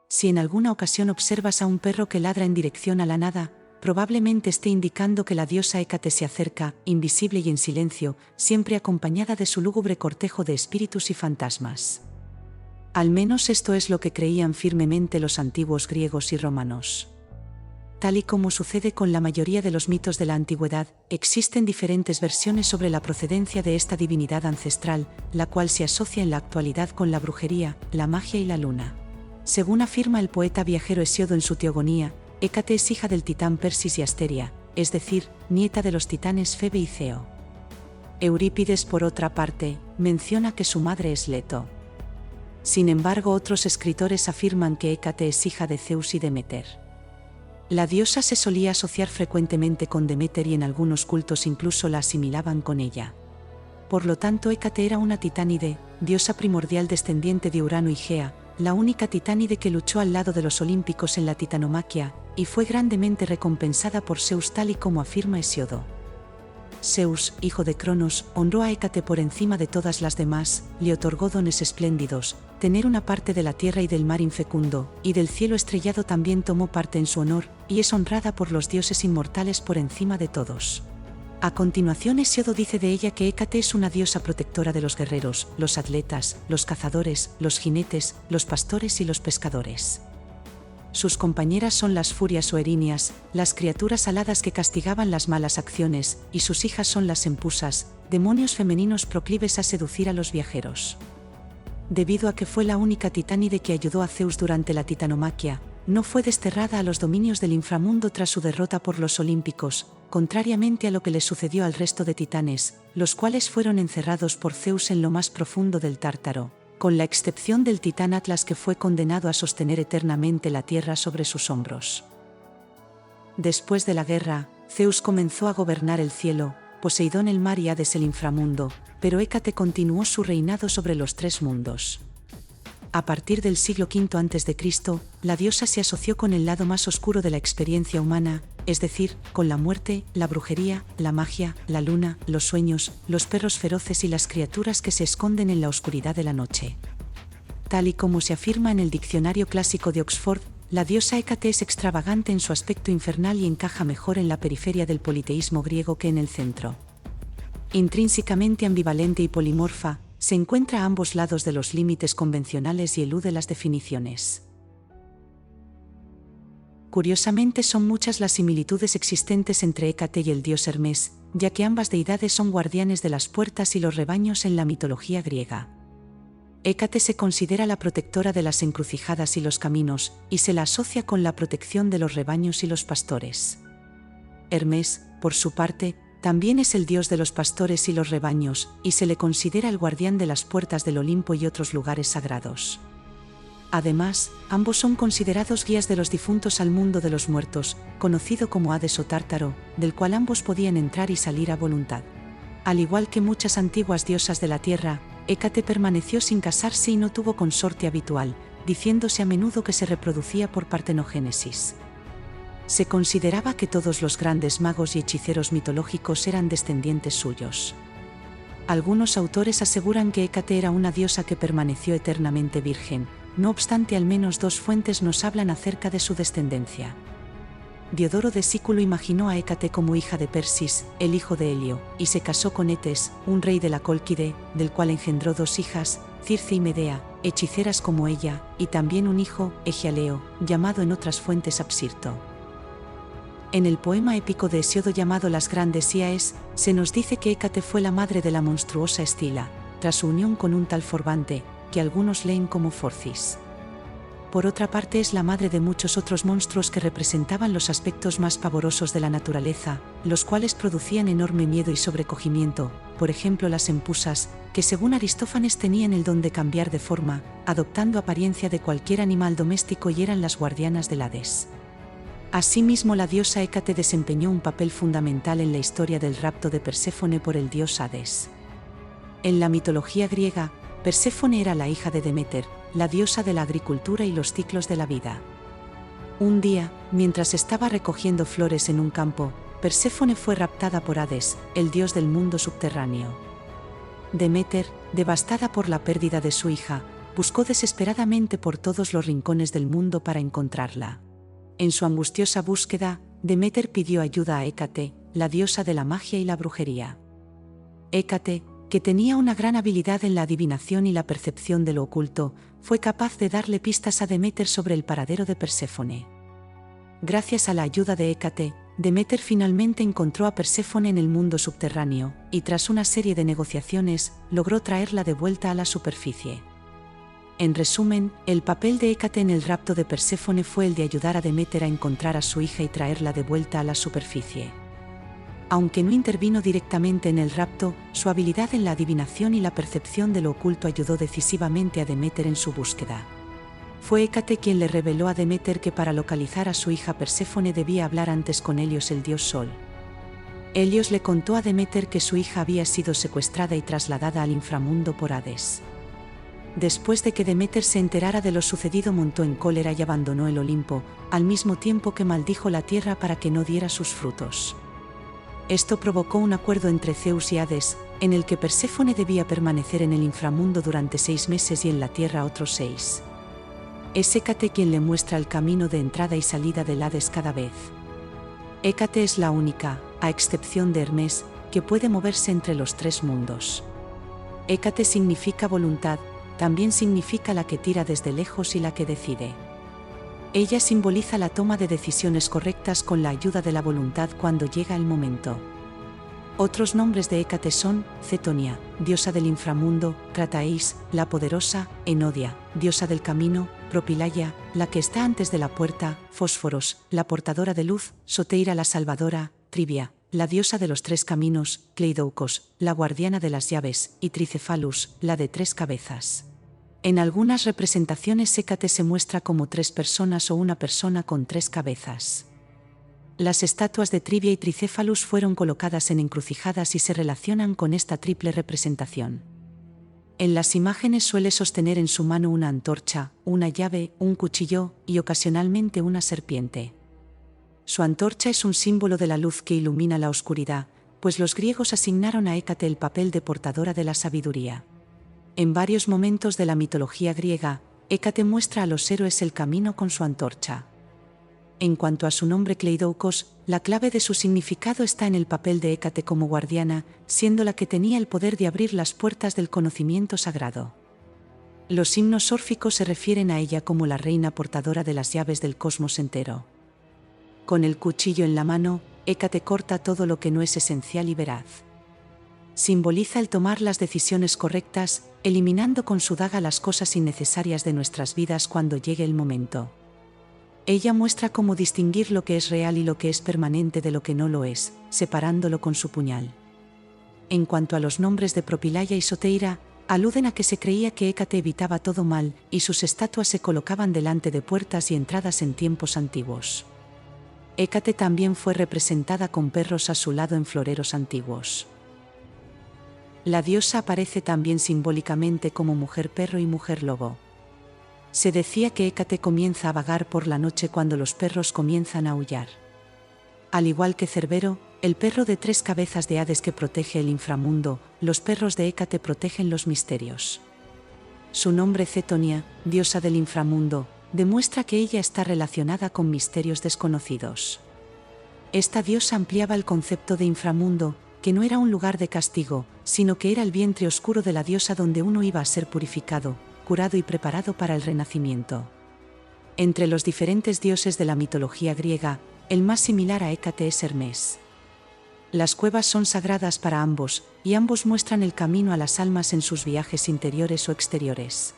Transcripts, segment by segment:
Si en alguna ocasión observas a un perro que ladra en dirección a la nada, probablemente esté indicando que la diosa Hécate se acerca, invisible y en silencio, siempre acompañada de su lúgubre cortejo de espíritus y fantasmas. Al menos esto es lo que creían firmemente los antiguos griegos y romanos. Tal y como sucede con la mayoría de los mitos de la antigüedad, existen diferentes versiones sobre la procedencia de esta divinidad ancestral, la cual se asocia en la actualidad con la brujería, la magia y la luna. Según afirma el poeta viajero Hesíodo en su Teogonía, Hécate es hija del titán Persis y Asteria, es decir, nieta de los titanes Febe y Ceo. Eurípides, por otra parte, menciona que su madre es Leto. Sin embargo, otros escritores afirman que Hécate es hija de Zeus y Demeter. La diosa se solía asociar frecuentemente con Demeter y en algunos cultos incluso la asimilaban con ella. Por lo tanto, Hécate era una titánide, diosa primordial descendiente de Urano y Gea, la única titánide que luchó al lado de los olímpicos en la titanomaquia, y fue grandemente recompensada por Zeus tal y como afirma Hesíodo. Zeus, hijo de Cronos, honró a Hécate por encima de todas las demás, le otorgó dones espléndidos, tener una parte de la tierra y del mar infecundo, y del cielo estrellado también tomó parte en su honor, y es honrada por los dioses inmortales por encima de todos. A continuación, Hesíodo dice de ella que Hécate es una diosa protectora de los guerreros, los atletas, los cazadores, los jinetes, los pastores y los pescadores. Sus compañeras son las furias o erinias, las criaturas aladas que castigaban las malas acciones, y sus hijas son las empusas, demonios femeninos proclives a seducir a los viajeros. Debido a que fue la única titánide que ayudó a Zeus durante la titanomaquia, no fue desterrada a los dominios del inframundo tras su derrota por los olímpicos, contrariamente a lo que le sucedió al resto de titanes, los cuales fueron encerrados por Zeus en lo más profundo del Tártaro, con la excepción del titán Atlas, que fue condenado a sostener eternamente la tierra sobre sus hombros. Después de la guerra, Zeus comenzó a gobernar el cielo, Poseidón el mar y Hades el inframundo, pero Hécate continuó su reinado sobre los tres mundos. A partir del siglo V a.C., la diosa se asoció con el lado más oscuro de la experiencia humana, es decir, con la muerte, la brujería, la magia, la luna, los sueños, los perros feroces y las criaturas que se esconden en la oscuridad de la noche. Tal y como se afirma en el Diccionario Clásico de Oxford, la diosa Hécate es extravagante en su aspecto infernal y encaja mejor en la periferia del politeísmo griego que en el centro. Intrínsecamente ambivalente y polimorfa, se encuentra a ambos lados de los límites convencionales y elude las definiciones. Curiosamente, son muchas las similitudes existentes entre Hécate y el dios Hermes, ya que ambas deidades son guardianes de las puertas y los rebaños en la mitología griega. Hécate se considera la protectora de las encrucijadas y los caminos, y se la asocia con la protección de los rebaños y los pastores. Hermes, por su parte, también es el dios de los pastores y los rebaños, y se le considera el guardián de las puertas del Olimpo y otros lugares sagrados. Además, ambos son considerados guías de los difuntos al mundo de los muertos, conocido como Hades o Tártaro, del cual ambos podían entrar y salir a voluntad. Al igual que muchas antiguas diosas de la tierra, Hécate permaneció sin casarse y no tuvo consorte habitual, diciéndose a menudo que se reproducía por partenogénesis. Se consideraba que todos los grandes magos y hechiceros mitológicos eran descendientes suyos. Algunos autores aseguran que Hécate era una diosa que permaneció eternamente virgen, no obstante al menos dos fuentes nos hablan acerca de su descendencia. Diodoro de Sículo imaginó a Hécate como hija de Persis, el hijo de Helio, y se casó con Etes, un rey de la Cólquide, del cual engendró dos hijas, Circe y Medea, hechiceras como ella, y también un hijo, Egialeo, llamado en otras fuentes Apsirto. En el poema épico de Hesíodo llamado Las Grandes Íaes, se nos dice que Hécate fue la madre de la monstruosa Escila, tras su unión con un tal Forbante, que algunos leen como Forcis. Por otra parte, es la madre de muchos otros monstruos que representaban los aspectos más pavorosos de la naturaleza, los cuales producían enorme miedo y sobrecogimiento, por ejemplo las empusas, que según Aristófanes tenían el don de cambiar de forma, adoptando apariencia de cualquier animal doméstico y eran las guardianas del Hades. Asimismo, la diosa Hécate desempeñó un papel fundamental en la historia del rapto de Perséfone por el dios Hades. En la mitología griega, Perséfone era la hija de Deméter, la diosa de la agricultura y los ciclos de la vida. Un día, mientras estaba recogiendo flores en un campo, Perséfone fue raptada por Hades, el dios del mundo subterráneo. Deméter, devastada por la pérdida de su hija, buscó desesperadamente por todos los rincones del mundo para encontrarla. En su angustiosa búsqueda, Deméter pidió ayuda a Hécate, la diosa de la magia y la brujería. Hécate, que tenía una gran habilidad en la adivinación y la percepción de lo oculto, fue capaz de darle pistas a Deméter sobre el paradero de Perséfone. Gracias a la ayuda de Hécate, Deméter finalmente encontró a Perséfone en el mundo subterráneo, y tras una serie de negociaciones, logró traerla de vuelta a la superficie. En resumen, el papel de Hécate en el rapto de Perséfone fue el de ayudar a Deméter a encontrar a su hija y traerla de vuelta a la superficie. Aunque no intervino directamente en el rapto, su habilidad en la adivinación y la percepción de lo oculto ayudó decisivamente a Deméter en su búsqueda. Fue Hécate quien le reveló a Deméter que para localizar a su hija Perséfone debía hablar antes con Helios, el dios Sol. Helios le contó a Deméter que su hija había sido secuestrada y trasladada al inframundo por Hades. Después de que Deméter se enterara de lo sucedido, montó en cólera y abandonó el Olimpo, al mismo tiempo que maldijo la tierra para que no diera sus frutos. Esto provocó un acuerdo entre Zeus y Hades, en el que Perséfone debía permanecer en el inframundo durante 6 meses y en la tierra otros 6. Es Hécate quien le muestra el camino de entrada y salida del Hades cada vez. Hécate es la única, a excepción de Hermes, que puede moverse entre los 3 mundos. Hécate significa voluntad, también significa la que tira desde lejos y la que decide. Ella simboliza la toma de decisiones correctas con la ayuda de la voluntad cuando llega el momento. Otros nombres de Hécate son Cetonia, diosa del inframundo; Crataeis, la poderosa; Enodia, diosa del camino; Propilaya, la que está antes de la puerta; Fósforos, la portadora de luz; Soteira, la salvadora; Trivia, la diosa de los 3 caminos; Cleidoucos, la guardiana de las llaves; y Tricefalus, la de 3 cabezas. En algunas representaciones Hécate se muestra como 3 personas o una persona con 3 cabezas. Las estatuas de Trivia y Tricéfalus fueron colocadas en encrucijadas y se relacionan con esta triple representación. En las imágenes suele sostener en su mano una antorcha, una llave, un cuchillo y ocasionalmente una serpiente. Su antorcha es un símbolo de la luz que ilumina la oscuridad, pues los griegos asignaron a Hécate el papel de portadora de la sabiduría. En varios momentos de la mitología griega, Hécate muestra a los héroes el camino con su antorcha. En cuanto a su nombre Cleidoucos, la clave de su significado está en el papel de Hécate como guardiana, siendo la que tenía el poder de abrir las puertas del conocimiento sagrado. Los himnos órficos se refieren a ella como la reina portadora de las llaves del cosmos entero. Con el cuchillo en la mano, Hécate corta todo lo que no es esencial y veraz. Simboliza el tomar las decisiones correctas, eliminando con su daga las cosas innecesarias de nuestras vidas cuando llegue el momento. Ella muestra cómo distinguir lo que es real y lo que es permanente de lo que no lo es, separándolo con su puñal. En cuanto a los nombres de Propilaya y Soteira, aluden a que se creía que Hécate evitaba todo mal, y sus estatuas se colocaban delante de puertas y entradas en tiempos antiguos. Hécate también fue representada con perros a su lado en floreros antiguos. La diosa aparece también simbólicamente como mujer perro y mujer lobo. Se decía que Hécate comienza a vagar por la noche cuando los perros comienzan a aullar. Al igual que Cerbero, el perro de 3 cabezas de Hades que protege el inframundo, los perros de Hécate protegen los misterios. Su nombre Cetonia, diosa del inframundo, demuestra que ella está relacionada con misterios desconocidos. Esta diosa ampliaba el concepto de inframundo, que no era un lugar de castigo, sino que era el vientre oscuro de la diosa donde uno iba a ser purificado, curado y preparado para el renacimiento. Entre los diferentes dioses de la mitología griega, el más similar a Hécate es Hermes. Las cuevas son sagradas para ambos, y ambos muestran el camino a las almas en sus viajes interiores o exteriores.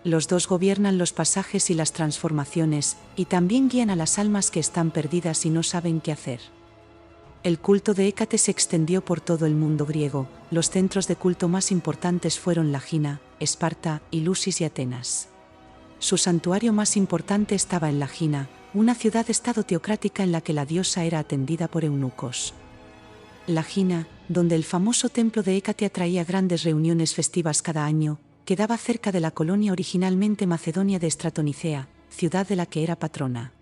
Los dos gobiernan los pasajes y las transformaciones, y también guían a las almas que están perdidas y no saben qué hacer. El culto de Hécate se extendió por todo el mundo griego. Los centros de culto más importantes fueron Lagina, Esparta, Ilusis y Atenas. Su santuario más importante estaba en Lagina, una ciudad-estado teocrática en la que la diosa era atendida por eunucos. Lagina, donde el famoso templo de Hécate atraía grandes reuniones festivas cada año, quedaba cerca de la colonia originalmente macedonia de Estratonicea, ciudad de la que era patrona.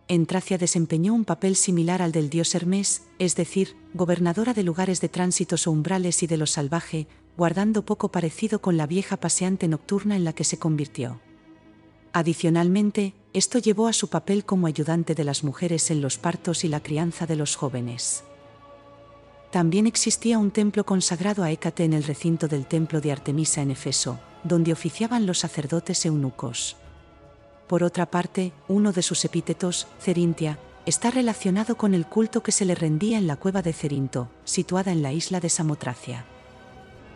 En Tracia desempeñó un papel similar al del dios Hermes, es decir, gobernadora de lugares de tránsitos o umbrales y de lo salvaje, guardando poco parecido con la vieja paseante nocturna en la que se convirtió. Adicionalmente, esto llevó a su papel como ayudante de las mujeres en los partos y la crianza de los jóvenes. También existía un templo consagrado a Hécate en el recinto del templo de Artemisa en Efeso, donde oficiaban los sacerdotes eunucos. Por otra parte, uno de sus epítetos, Cerintia, está relacionado con el culto que se le rendía en la cueva de Cerinto, situada en la isla de Samotracia.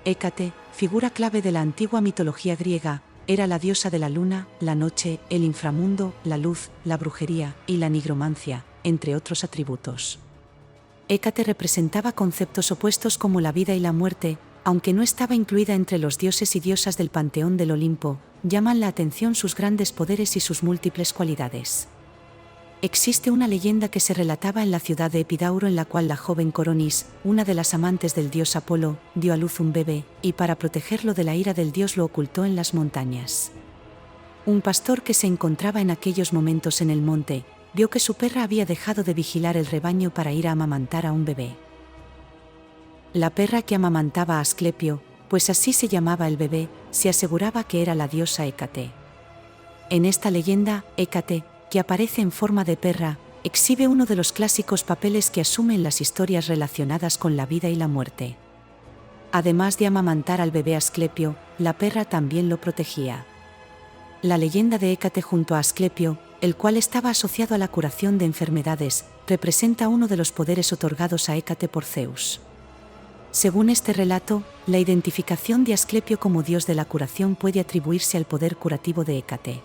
Hécate, figura clave de la antigua mitología griega, era la diosa de la luna, la noche, el inframundo, la luz, la brujería y la nigromancia, entre otros atributos. Hécate representaba conceptos opuestos como la vida y la muerte, aunque no estaba incluida entre los dioses y diosas del panteón del Olimpo, llaman la atención sus grandes poderes y sus múltiples cualidades. Existe una leyenda que se relataba en la ciudad de Epidauro en la cual la joven Coronis, una de las amantes del dios Apolo, dio a luz un bebé, y para protegerlo de la ira del dios lo ocultó en las montañas. Un pastor que se encontraba en aquellos momentos en el monte, vio que su perra había dejado de vigilar el rebaño para ir a amamantar a un bebé. La perra que amamantaba a Asclepio, pues así se llamaba el bebé, se aseguraba que era la diosa Hécate. En esta leyenda, Hécate, que aparece en forma de perra, exhibe uno de los clásicos papeles que asume en las historias relacionadas con la vida y la muerte. Además de amamantar al bebé Asclepio, la perra también lo protegía. La leyenda de Hécate junto a Asclepio, el cual estaba asociado a la curación de enfermedades, representa uno de los poderes otorgados a Hécate por Zeus. Según este relato, la identificación de Asclepio como dios de la curación puede atribuirse al poder curativo de Hécate.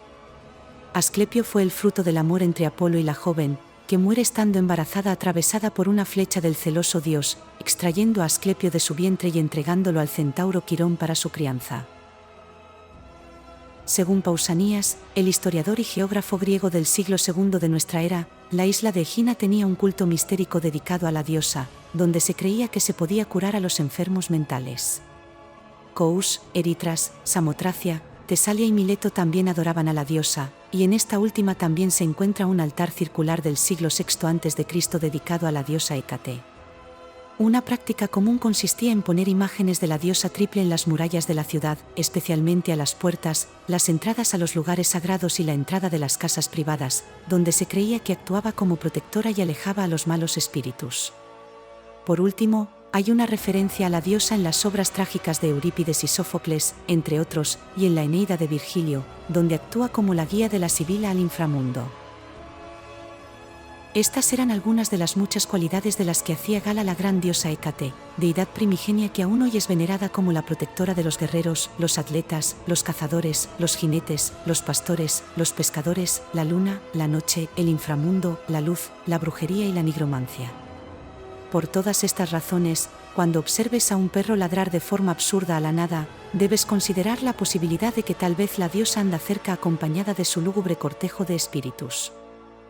Asclepio fue el fruto del amor entre Apolo y la joven, que muere estando embarazada atravesada por una flecha del celoso dios, extrayendo a Asclepio de su vientre y entregándolo al centauro Quirón para su crianza. Según Pausanias, el historiador y geógrafo griego del siglo II de nuestra era, la isla de Egina tenía un culto mistérico dedicado a la diosa, donde se creía que se podía curar a los enfermos mentales. Cous, Eritras, Samotracia, Tesalia y Mileto también adoraban a la diosa, y en esta última también se encuentra un altar circular del siglo VI a.C. dedicado a la diosa Hécate. Una práctica común consistía en poner imágenes de la diosa triple en las murallas de la ciudad, especialmente a las puertas, las entradas a los lugares sagrados y la entrada de las casas privadas, donde se creía que actuaba como protectora y alejaba a los malos espíritus. Por último, hay una referencia a la diosa en las obras trágicas de Eurípides y Sófocles, entre otros, y en la Eneida de Virgilio, donde actúa como la guía de la Sibila al inframundo. Estas eran algunas de las muchas cualidades de las que hacía gala la gran diosa Hécate, deidad primigenia que aún hoy es venerada como la protectora de los guerreros, los atletas, los cazadores, los jinetes, los pastores, los pescadores, la luna, la noche, el inframundo, la luz, la brujería y la nigromancia. Por todas estas razones, cuando observes a un perro ladrar de forma absurda a la nada, debes considerar la posibilidad de que tal vez la diosa anda cerca acompañada de su lúgubre cortejo de espíritus.